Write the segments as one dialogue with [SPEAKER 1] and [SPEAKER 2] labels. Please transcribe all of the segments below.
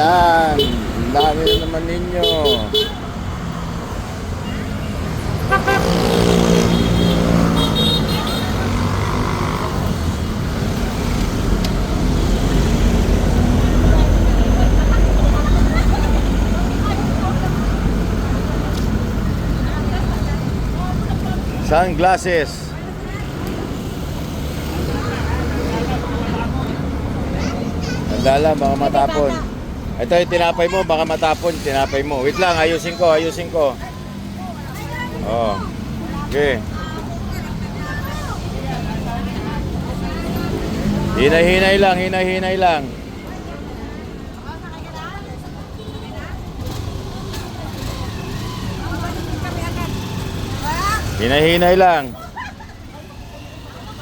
[SPEAKER 1] Yan. Ang dami na naman ninyo. Sunglasses. Tandala, baka matapon. Ito yung tinapay mo, baka matapon. Tinapay mo. Wait lang, ayusin ko, ayusin ko. Oh. Okay. Hinay-hinay lang, hinay-hinay lang. Hinay-hinay lang.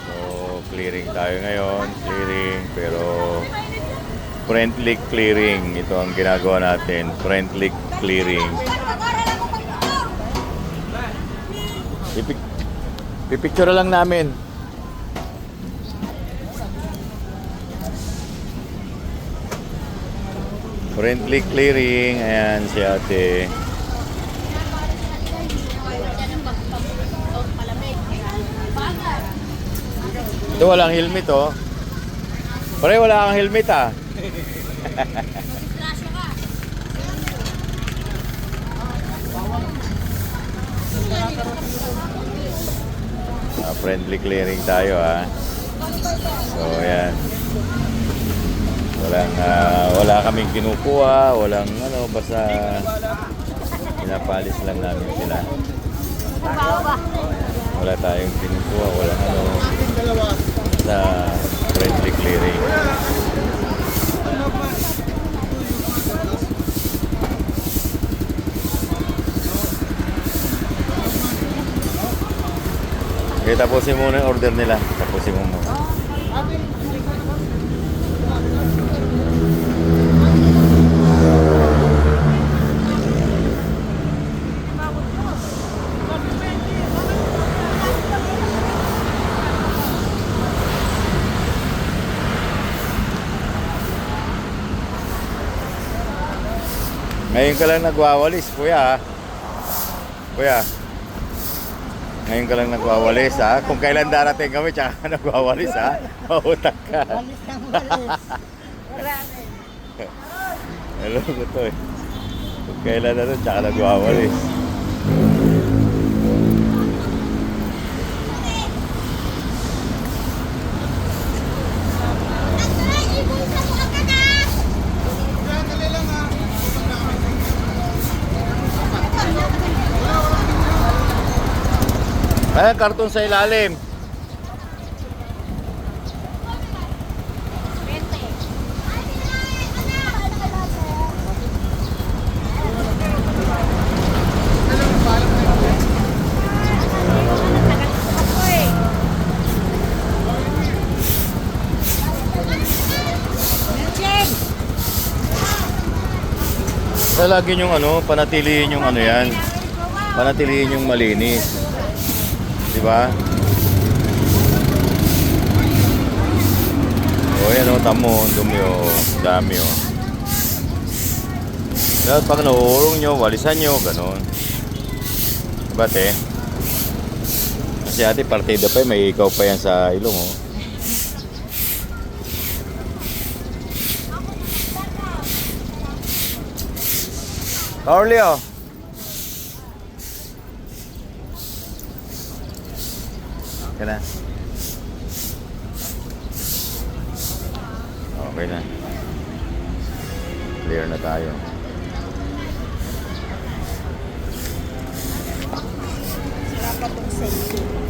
[SPEAKER 1] So, clearing tayo ngayon. Clearing, pero friendly clearing. Ito ang ginagawa natin. Friendly clearing. Pipicture lang namin. Friendly clearing. Ayan si ate. Ito walang helmet oh. Pare wala kang helmet ah. Friendly clearing tayo ah. So ayan. Wala kaming kinukuha, walang ano, basta pinapalis lang namin sila. Wala tayong kinukuha, walang ano, sa friendly clearing. Okay, tapusin muna yung order nila. Tapusin mo muna. Ngayon ka lang nagwawalis, kuya. Kuya. Ngayon ka lang nagwawalis, ha? Kung kailan darating kami, tsaka ka nagwawalis, ha? Mautak ka.
[SPEAKER 2] Walis ng walis.
[SPEAKER 1] Hello ko to, eh. Kung kailan na to, tsaka nagwawalis. Ay, karton sa ilalim. Kaya lagi yung ano, panatilihin yung ano yan. Panatilihin yung malinis. Diba? O yan o, tamo, dumi o, dami o. Dapat pag nahuhulong nyo, walisan nyo, ganon. Diba te? Kasi ate, partida pa may ikaw pa yan sa ilong o. Carly o. Okay na. Okay na. Clear na tayo.
[SPEAKER 2] Sarap pa itong sensor.